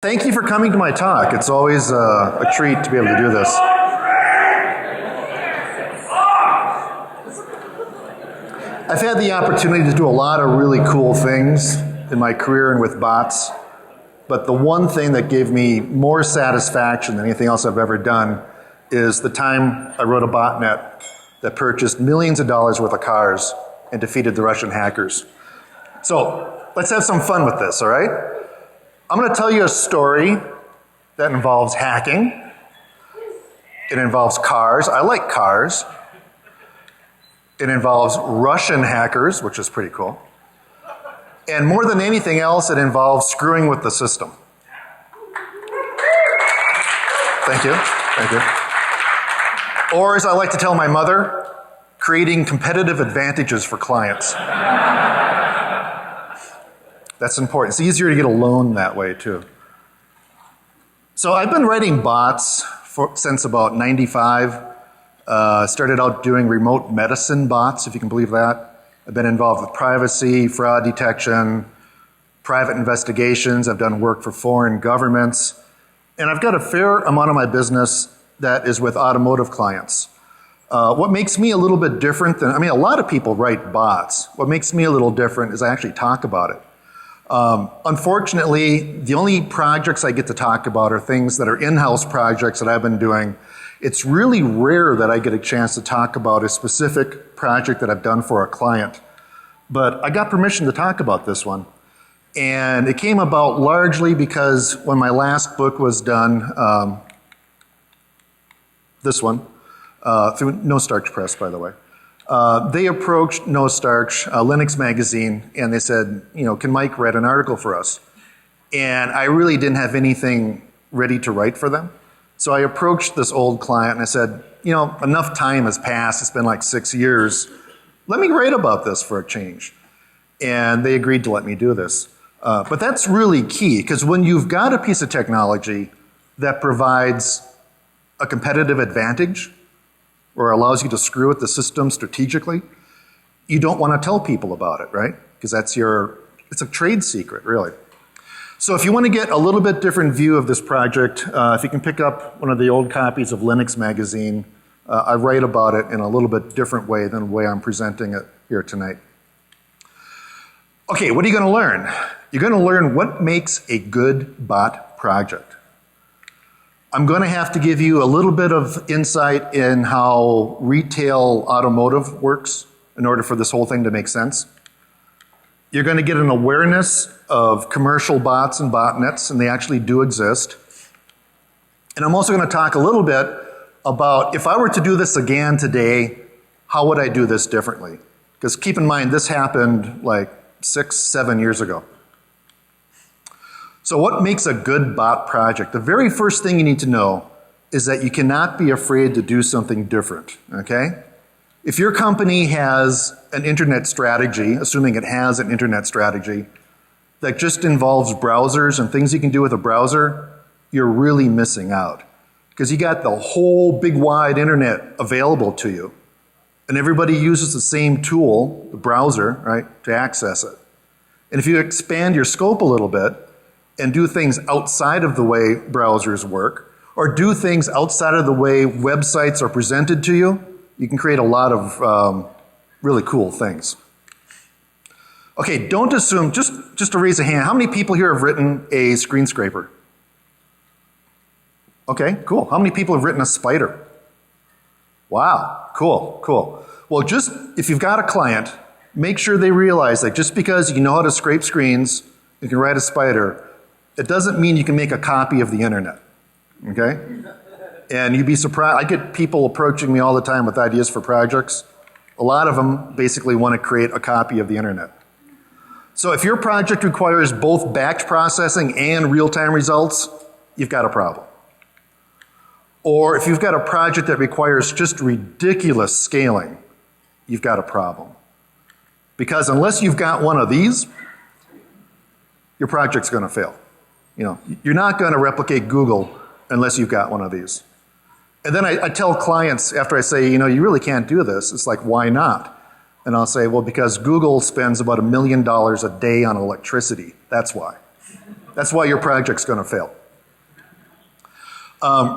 Thank you for coming to my talk. It's always a treat to be able to do this. I've had the opportunity to do a lot of really cool things in my career and with bots, but the one thing that gave me more satisfaction than anything else I've ever done is the time I wrote a botnet that purchased millions of dollars worth of cars and defeated the Russian hackers. So let's have some fun with this, all right? I'm going to tell you a story that involves hacking. It involves cars. I like cars. It involves Russian hackers, which is pretty cool. And more than anything else, it involves screwing with the system. Thank you. Thank you. Or, as I like to tell my mother, creating competitive advantages for clients. That's important. It's easier to get a loan that way, too. So I've been writing bots since about 95. Started out doing remote medicine bots, if you can believe that. I've been involved with privacy, fraud detection, private investigations. I've done work for foreign governments. And I've got a fair amount of my business that is with automotive clients. What makes me a little bit different than, a lot of people write bots. What makes me a little different is I actually talk about it. Unfortunately, the only projects I get to talk about are things that are in-house projects that I've been doing. It's really rare that I get a chance to talk about a specific project that I've done for a client. But I got permission to talk about this one. And it came about largely because when my last book was done, this one, through No Starch Press, by the way. They approached No Starch, Linux magazine, and they said, can Mike write an article for us? And I really didn't have anything ready to write for them. So I approached this old client and I said, enough time has passed. It's been like 6 years. Let me write about this for a change. And they agreed to let me do this. But that's really key, because when you've got a piece of technology that provides a competitive advantage, or allows you to screw with the system strategically, you don't want to tell people about it, right? Because it's a trade secret, really. So if you want to get a little bit different view of this project, if you can pick up one of the old copies of Linux magazine, I write about it in a little bit different way than the way I'm presenting it here tonight. Okay, what are you going to learn? You're going to learn what makes a good bot project. I'm going to have to give you a little bit of insight in how retail automotive works in order for this whole thing to make sense. You're going to get an awareness of commercial bots and botnets, and they actually do exist. And I'm also going to talk a little bit about if I were to do this again today, how would I do this differently? Because keep in mind, this happened like 6, 7 years ago. So what makes a good bot project? The very first thing you need to know is that you cannot be afraid to do something different, okay? If your company has an internet strategy, assuming it has an internet strategy, that just involves browsers and things you can do with a browser, you're really missing out. Because you got the whole big wide internet available to you, and everybody uses the same tool, the browser, right, to access it. And if you expand your scope a little bit, and do things outside of the way browsers work, or do things outside of the way websites are presented to you, you can create a lot of really cool things. Okay, don't assume, just to raise a hand, how many people here have written a screen scraper? Okay, cool. How many people have written a spider? Wow, cool, cool. Well, just if you've got a client, make sure they realize that just because you know how to scrape screens, you can write a spider, it doesn't mean you can make a copy of the internet, okay? And you'd be surprised. I get people approaching me all the time with ideas for projects. A lot of them basically want to create a copy of the internet. So if your project requires both batch processing and real-time results, you've got a problem. Or if you've got a project that requires just ridiculous scaling, you've got a problem. Because unless you've got one of these, your project's going to fail. You're not going to replicate Google unless you've got one of these. And then I tell clients after I say, you really can't do this. It's like, why not? And I'll say, well, because Google spends about $1 million a day on electricity. That's why. That's why your project's going to fail.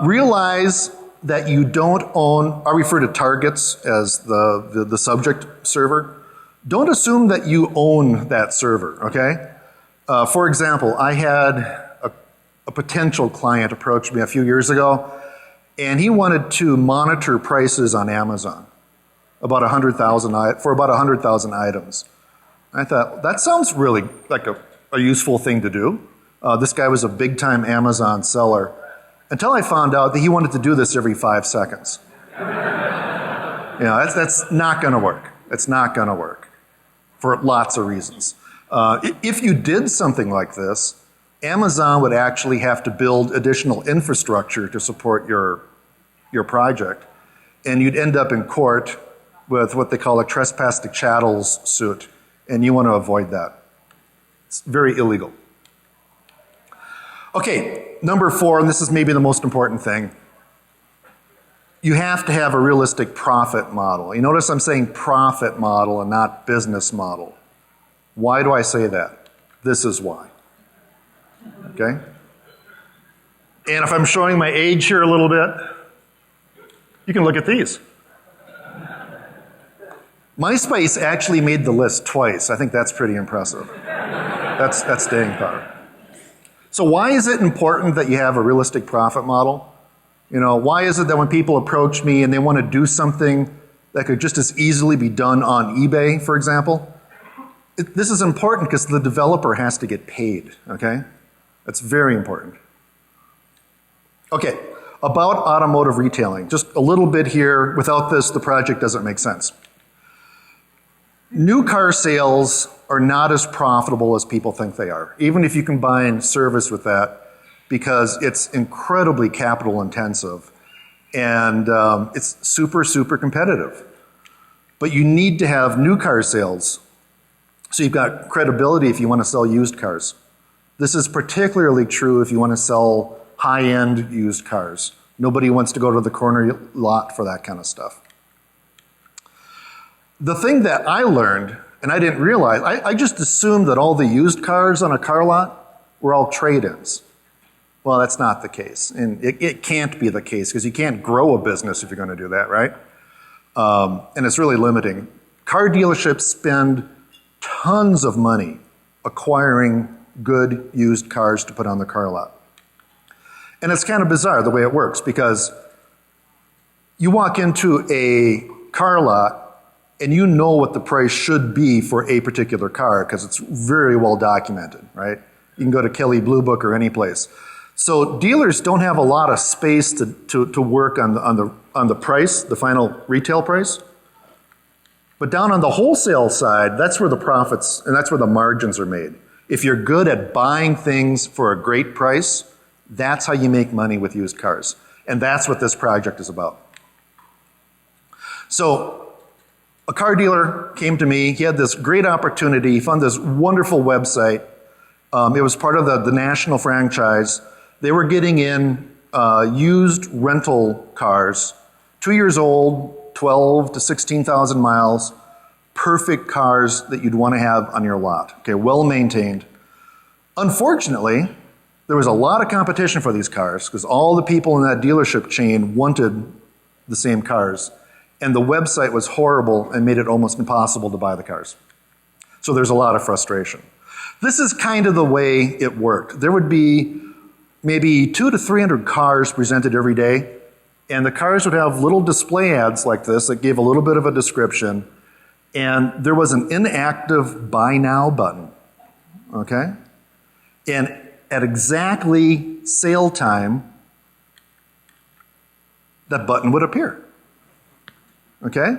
Realize that you don't own, I refer to targets as the subject server. Don't assume that you own that server, okay? For example, I had a potential client approach me a few years ago, and he wanted to monitor prices on Amazon for about 100,000 items. I thought, that sounds really like a useful thing to do. This guy was a big-time Amazon seller, until I found out that he wanted to do this every 5 seconds. That's not going to work. It's not going to work for lots of reasons. If you did something like this, Amazon would actually have to build additional infrastructure to support your project, and you'd end up in court with what they call a trespass to chattels suit, and you want to avoid that. It's very illegal. Okay, number 4, and this is maybe the most important thing. You have to have a realistic profit model. You notice I'm saying profit model and not business model. Why do I say that? This is why. Okay? And if I'm showing my age here a little bit, you can look at these. MySpace actually made the list twice. I think that's pretty impressive. That's staying power. So why is it important that you have a realistic profit model? Why is it that when people approach me and they want to do something that could just as easily be done on eBay, for example? This is important because the developer has to get paid, okay? That's very important. Okay, about automotive retailing. Just a little bit here. Without this, the project doesn't make sense. New car sales are not as profitable as people think they are, even if you combine service with that, because it's incredibly capital intensive and it's super, super competitive. But you need to have new car sales so you've got credibility if you want to sell used cars. This is particularly true if you want to sell high-end used cars. Nobody wants to go to the corner lot for that kind of stuff. The thing that I learned, and I didn't realize, I just assumed that all the used cars on a car lot were all trade-ins. Well, that's not the case. And it can't be the case because you can't grow a business if you're going to do that, right? And it's really limiting. Car dealerships spend tons of money acquiring good used cars to put on the car lot. And it's kind of bizarre the way it works because you walk into a car lot and you know what the price should be for a particular car because it's very well documented, right? You can go to Kelley Blue Book or any place. So dealers don't have a lot of space to work on the price, the final retail price. But down on the wholesale side, that's where the profits and that's where the margins are made. If you're good at buying things for a great price, that's how you make money with used cars. And that's what this project is about. So a car dealer came to me. He had this great opportunity. He found this wonderful website. It was part of the national franchise. They were getting in used rental cars, 2 years old, 12 to 16,000 miles, perfect cars that you'd want to have on your lot. Okay, well maintained. Unfortunately, there was a lot of competition for these cars because all the people in that dealership chain wanted the same cars. And the website was horrible and made it almost impossible to buy the cars. So there's a lot of frustration. This is kind of the way it worked. There would be maybe 200 to 300 cars presented every day, and the cars would have little display ads like this that gave a little bit of a description, and there was an inactive Buy Now button, okay? And at exactly sale time, that button would appear. Okay?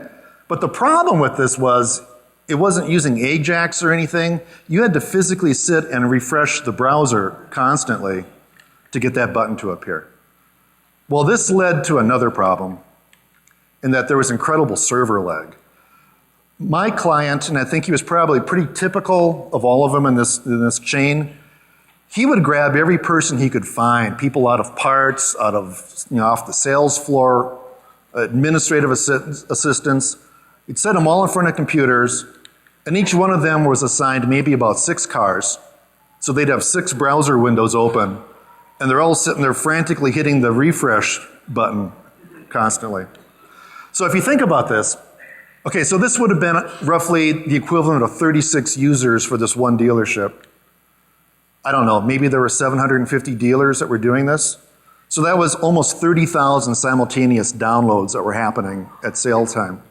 But the problem with this was it wasn't using Ajax or anything. You had to physically sit and refresh the browser constantly to get that button to appear. Well, this led to another problem in that there was incredible server lag. My client, and I think he was probably pretty typical of all of them in this chain, he would grab every person he could find, people out of parts, out of, off the sales floor, administrative assistants. He'd set them all in front of computers, and each one of them was assigned maybe about 6 cars. So they'd have 6 browser windows open, and they're all sitting there frantically hitting the refresh button constantly. So if you think about this, okay, so this would have been roughly the equivalent of 36 users for this one dealership. I don't know, maybe there were 750 dealers that were doing this. So that was almost 30,000 simultaneous downloads that were happening at sale time.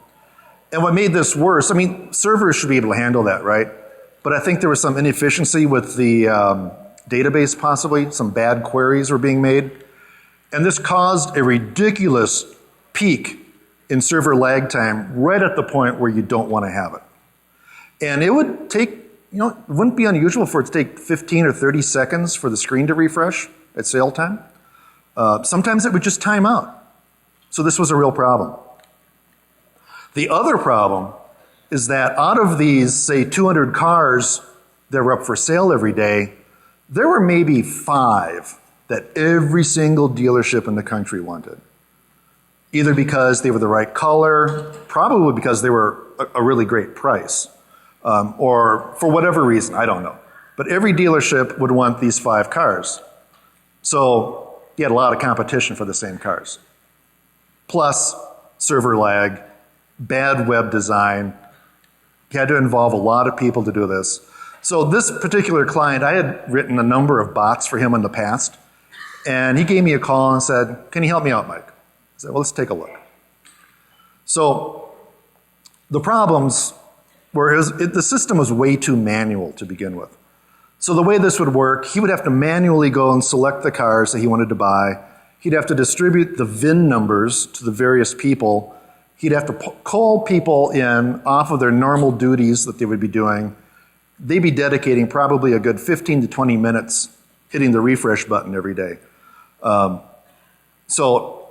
And what made this worse, I mean, servers should be able to handle that, right? But I think there was some inefficiency with the database possibly, some bad queries were being made. And this caused a ridiculous peak in server lag time right at the point where you don't want to have it. And it would take, it wouldn't be unusual for it to take 15 or 30 seconds for the screen to refresh at sale time. Sometimes it would just time out. So this was a real problem. The other problem is that out of these, say, 200 cars that were up for sale every day, there were maybe 5 that every single dealership in the country wanted. Either because they were the right color, probably because they were a really great price, or for whatever reason, I don't know. But every dealership would want these 5 cars. So you had a lot of competition for the same cars. Plus server lag, bad web design. You had to involve a lot of people to do this. So this particular client, I had written a number of bots for him in the past, and he gave me a call and said, "Can you help me out, Mike?" I said, "Well, let's take a look." So the problems were the system was way too manual to begin with. So the way this would work, he would have to manually go and select the cars that he wanted to buy. He'd have to distribute the VIN numbers to the various people. He'd have to call people in off of their normal duties that they would be doing. They'd be dedicating probably a good 15 to 20 minutes hitting the refresh button every day. So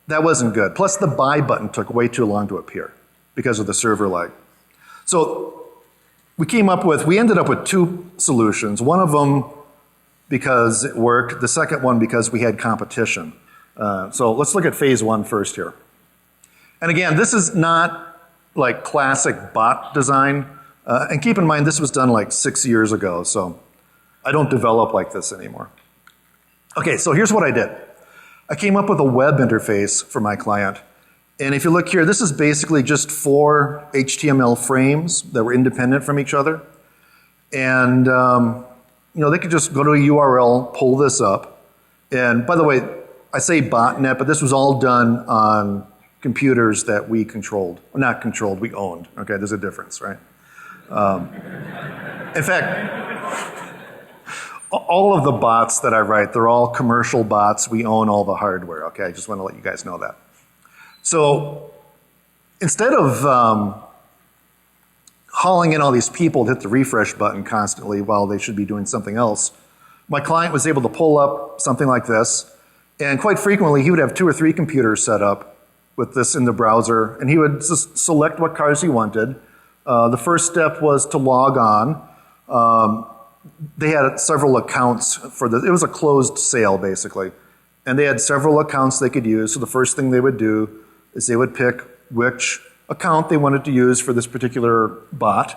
that wasn't good. Plus the buy button took way too long to appear because of the server lag. So we ended up with 2 solutions. One of them because it worked, the second one because we had competition. So let's look at phase 1 first here. And again, this is not like classic bot design. And keep in mind, this was done like 6 years ago, so I don't develop like this anymore. Okay, so here's what I did. I came up with a web interface for my client. And if you look here, this is basically just 4 HTML frames that were independent from each other. And they could just go to a URL, pull this up. And by the way, I say botnet, but this was all done on computers that we controlled. Well, not controlled, we owned. Okay, there's a difference, right? In fact, all of the bots that I write, they're all commercial bots. We own all the hardware, okay? I just want to let you guys know that. So instead of hauling in all these people to hit the refresh button constantly while they should be doing something else, my client was able to pull up something like this, and quite frequently he would have 2 or 3 computers set up with this in the browser, and he would just select what cars he wanted. The first step was to log on. They had several accounts for this. It was a closed sale, basically. And they had several accounts they could use. So the first thing they would do is they would pick which account they wanted to use for this particular bot.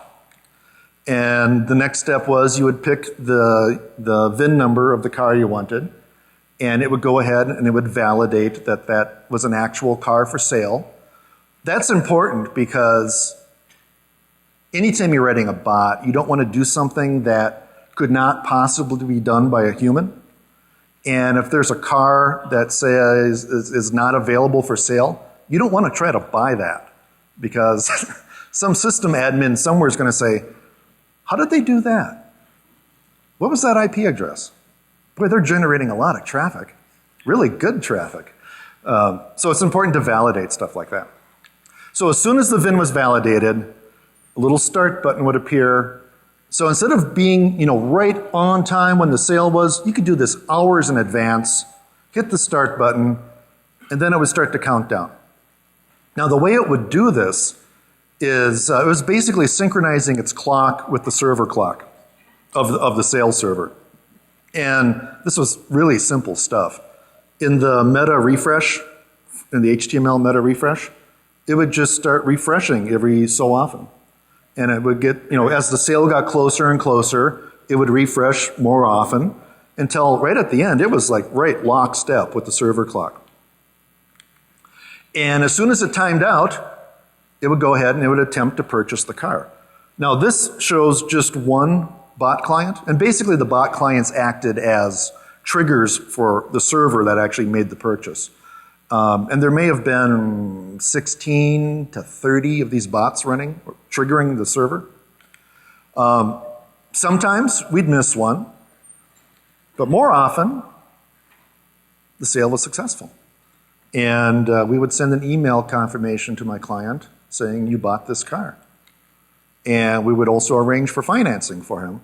And the next step was you would pick the VIN number of the car you wanted. And it would go ahead and it would validate that that was an actual car for sale. That's important because anytime you're writing a bot, you don't want to do something that could not possibly be done by a human. And if there's a car that says is not available for sale, you don't want to try to buy that because some system admin somewhere is going to say, "How did they do that? What was that IP address? Boy, they're generating a lot of traffic, really good traffic." So it's important to validate stuff like that. So as soon as the VIN was validated, a little start button would appear. So instead of being, right on time when the sale was, you could do this hours in advance, hit the start button, and then it would start to count down. Now the way it would do this is it was basically synchronizing its clock with the server clock of the sales server. And this was really simple stuff. In the meta refresh, in the HTML meta refresh, it would just start refreshing every so often. And it would get, as the sale got closer and closer, it would refresh more often until right at the end, it was like right lockstep with the server clock. And as soon as it timed out, it would go ahead and it would attempt to purchase the car. Now this shows just one bot client, and basically the bot clients acted as triggers for the server that actually made the purchase. And there may have been 16 to 30 of these bots running, or triggering the server. Sometimes we'd miss one, but more often, the sale was successful. And we would send an email confirmation to my client saying, you bought this car. And we would also arrange for financing for him.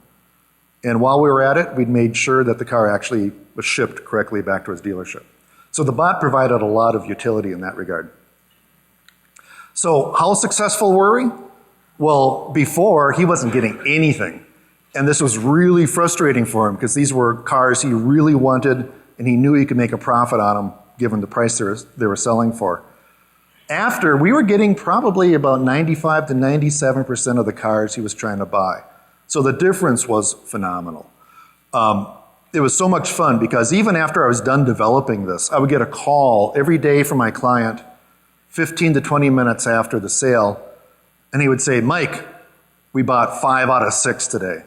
And while we were at it, we'd made sure that the car actually was shipped correctly back to his dealership. So the bot provided a lot of utility in that regard. So how successful were we? Well, before, he wasn't getting anything. And this was really frustrating for him because these were cars he really wanted and he knew he could make a profit on them given the price they were selling for. After, we were getting probably about 95 to 97% of the cars he was trying to buy. So the difference was phenomenal. It was so much fun because even after I was done developing this, I would get a call every day from my client 15 to 20 minutes after the sale, and he would say, Mike, we bought 5 out of 6 today.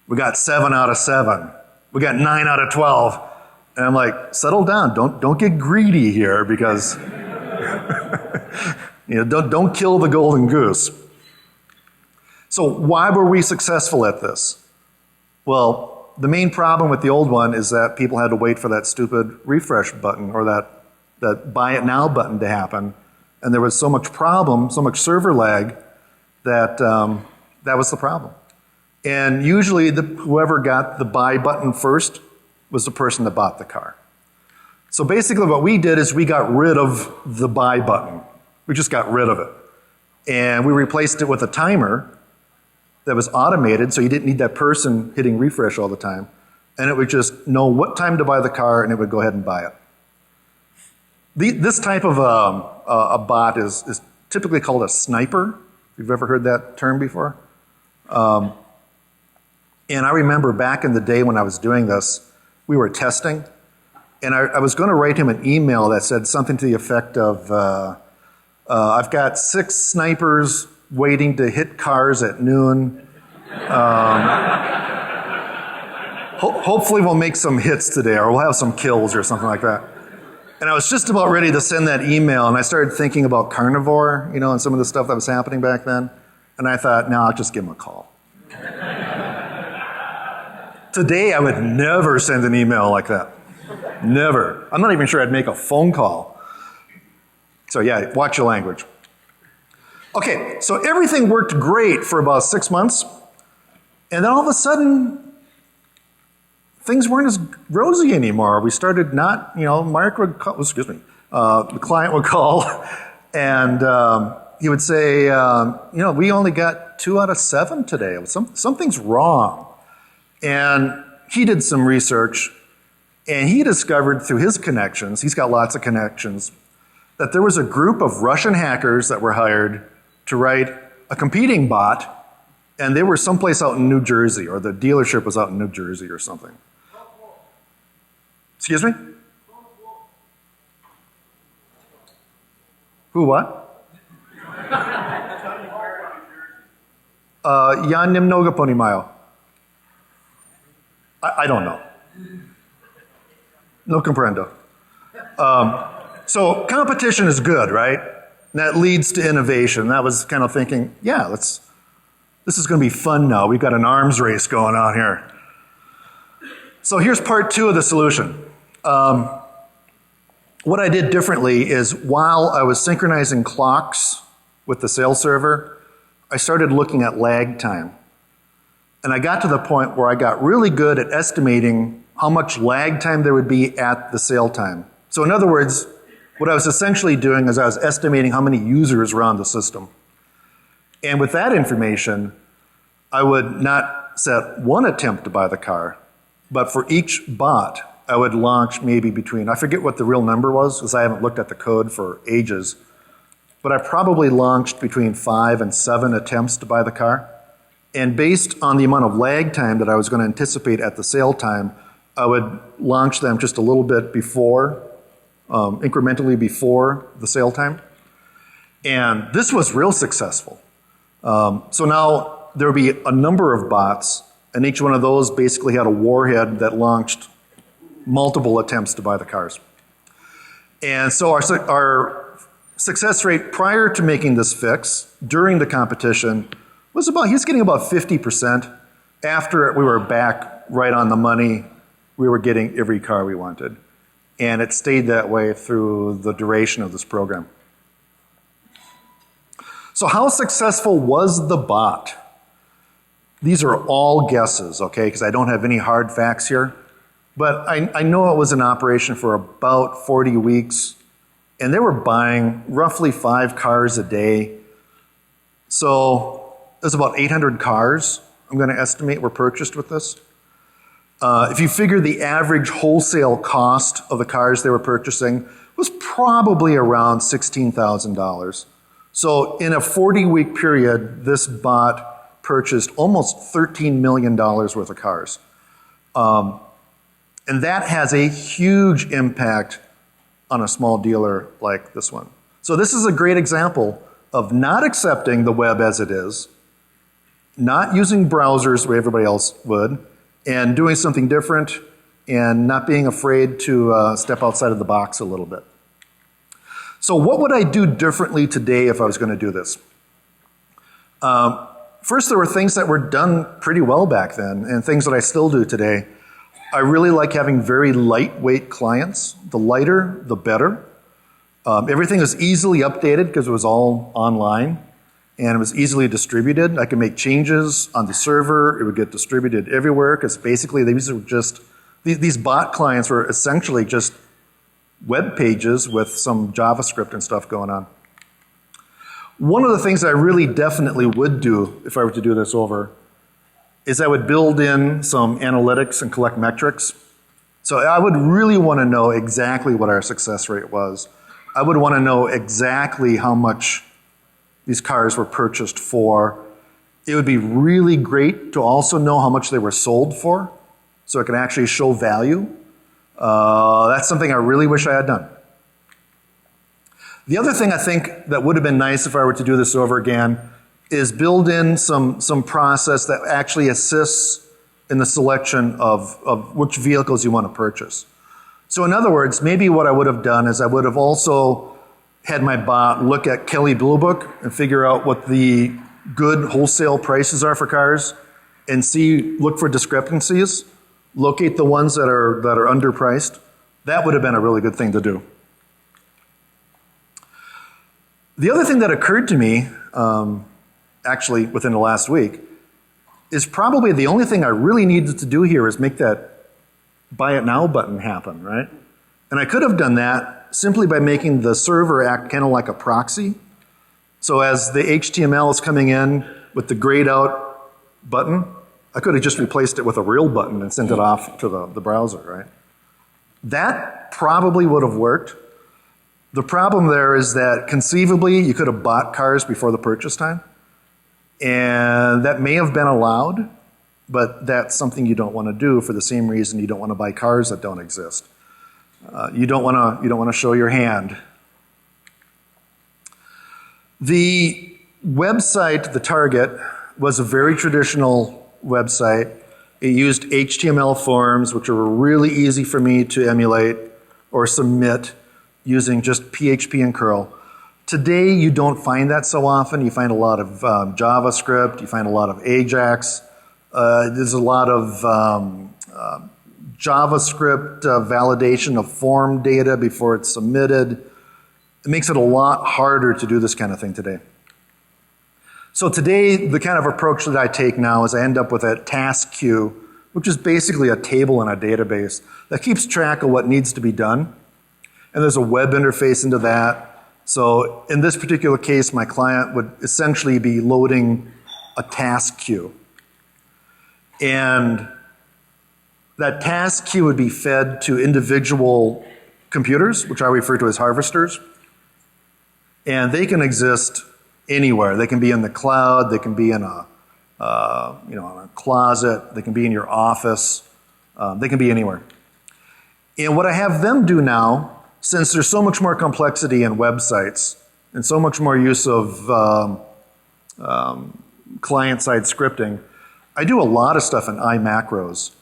We got 7 out of 7. We got 9 out of 12. And I'm like, settle down. Don't get greedy here because don't kill the golden goose. So why were we successful at this? Well, the main problem with the old one is that people had to wait for that stupid refresh button or that buy it now button to happen. And there was so much problem, so much server lag that that was the problem. And usually whoever got the buy button first was the person that bought the car. So basically what we did is we got rid of the buy button. We just got rid of it. And we replaced it with a timer that was automated, so you didn't need that person hitting refresh all the time. And it would just know what time to buy the car, and it would go ahead and buy it. This type of a bot is typically called a sniper. If you've ever heard that term before. And I remember back in the day when I was doing this, we were testing, and I was going to write him an email that said something to the effect of, I've got 6 snipers waiting to hit cars at noon. Hopefully we'll make some hits today, or we'll have some kills or something like that. And I was just about ready to send that email, and I started thinking about carnivore, and some of the stuff that was happening back then. And I thought, no, I'll just give him a call. Today, I would never send an email like that. Never. I'm not even sure I'd make a phone call. So yeah, watch your language. Okay, so everything worked great for about 6 months, and then all of a sudden, things weren't as rosy anymore. We started not, Mark would call, the client would call, and he would say, we only got 2 out of 7 today. Something's wrong. And he did some research, and he discovered through his connections, he's got lots of connections, that there was a group of Russian hackers that were hired to write a competing bot, and they were someplace out in New Jersey, or the dealership was out in New Jersey or something. Excuse me? Who what? Ja немного понимаю. I don't know. No comprendo. So competition is good, right? And that leads to innovation. That was kind of thinking, yeah, this is going to be fun now. We've got an arms race going on here. So here's part 2 of the solution. What I did differently is while I was synchronizing clocks with the sales server, I started looking at lag time. And I got to the point where I got really good at estimating how much lag time there would be at the sale time. So in other words, what I was essentially doing is I was estimating how many users were on the system. And with that information, I would not set one attempt to buy the car, but for each bot, I would launch maybe between, I forget what the real number was, because I haven't looked at the code for ages, but I probably launched between 5 and 7 attempts to buy the car. And based on the amount of lag time that I was going to anticipate at the sale time, I would launch them just a little bit before, incrementally before the sale time. And this was real successful. So now there would be a number of bots, and each one of those basically had a warhead that launched multiple attempts to buy the cars. And so our success rate prior to making this fix, during the competition, was he was getting about 50%. After we were back right on the money, we were getting every car we wanted. And it stayed that way through the duration of this program. So how successful was the bot? These are all guesses, okay, because I don't have any hard facts here. But I know it was in operation for about 40 weeks, and they were buying roughly 5 cars a day. So there's about 800 cars, I'm going to estimate, were purchased with this. If you figure the average wholesale cost of the cars they were purchasing was probably around $16,000. So in a 40-week period, this bot purchased almost $13 million worth of cars. And that has a huge impact on a small dealer like this one. So this is a great example of not accepting the web as it is, not using browsers the way everybody else would, and doing something different, and not being afraid to step outside of the box a little bit. So what would I do differently today if I was going to do this? First, there were things that were done pretty well back then, and things that I still do today. I really like having very lightweight clients. The lighter, the better. Everything was easily updated because it was all online, and it was easily distributed. I could make changes on the server. It would get distributed everywhere because basically these bot clients were essentially just web pages with some JavaScript and stuff going on. One of the things I really definitely would do if I were to do this over is I would build in some analytics and collect metrics. So I would really want to know exactly what our success rate was. I would want to know exactly how much these cars were purchased for. It would be really great to also know how much they were sold for, so it can actually show value. That's something I really wish I had done. The other thing I think that would have been nice if I were to do this over again is build in some process that actually assists in the selection of which vehicles you want to purchase. So in other words, maybe what I would have done is I would have also had my bot look at Kelley Blue Book and figure out what the good wholesale prices are for cars and look for discrepancies, locate the ones that are underpriced. That would have been a really good thing to do. The other thing that occurred to me, actually within the last week, is probably the only thing I really needed to do here is make that buy it now button happen, right? And I could have done that simply by making the server act kind of like a proxy. So as the HTML is coming in with the grayed out button, I could have just replaced it with a real button and sent it off to the browser, right? That probably would have worked. The problem there is that conceivably you could have bought cars before the purchase time, and that may have been allowed, but that's something you don't want to do for the same reason you don't want to buy cars that don't exist. You don't want to show your hand. The website, the target, was a very traditional website. It used HTML forms, which were really easy for me to emulate or submit using just PHP and curl. Today, you don't find that so often. You find a lot of JavaScript. You find a lot of Ajax. There's a lot of JavaScript validation of form data before it's submitted. It makes it a lot harder to do this kind of thing today. So today, the kind of approach that I take now is I end up with a task queue, which is basically a table in a database that keeps track of what needs to be done. And there's a web interface into that. So in this particular case, my client would essentially be loading a task queue. And that task queue would be fed to individual computers, which I refer to as harvesters. And they can exist anywhere. They can be in the cloud, they can be in a in a closet. They can be in your office. They can be anywhere. And what I have them do now, since there's so much more complexity in websites and so much more use of client-side scripting, I do a lot of stuff in iMacros.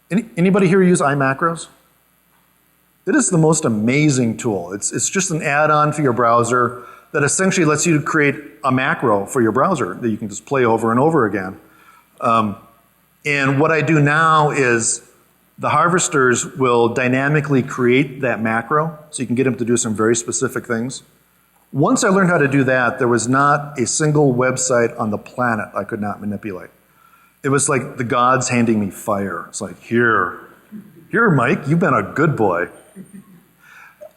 Anybody here use iMacros? It is the most amazing tool. It's just an add-on for your browser that essentially lets you create a macro for your browser that you can just play over and over again. And what I do now is the harvesters will dynamically create that macro, so you can get them to do some very specific things. Once I learned how to do that, there was not a single website on the planet I could not manipulate. It was like the gods handing me fire. It's like, here, Mike, you've been a good boy.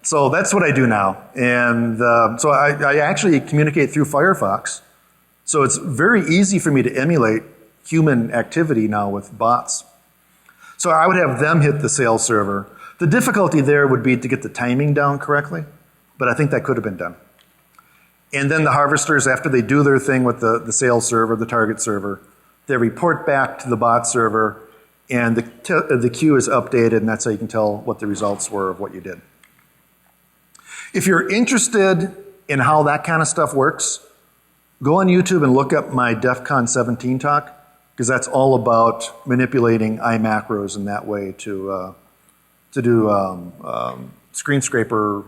So that's what I do now. And so I actually communicate through Firefox. So it's very easy for me to emulate human activity now with bots. So I would have them hit the sales server. The difficulty there would be to get the timing down correctly, but I think that could have been done. And then the harvesters, after they do their thing with the sales server, the target server, they report back to the bot server, and the queue is updated, and that's how you can tell what the results were of what you did. If you're interested in how that kind of stuff works, go on YouTube and look up my DEFCON 17 talk, because that's all about manipulating iMacros in that way to do screen scrapers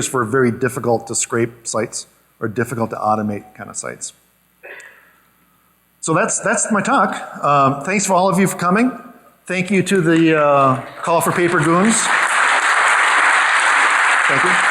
for very difficult to scrape sites or difficult to automate kind of sites. So that's my talk. Thanks for all of you for coming. Thank you to the Call for Paper Goons. Thank you.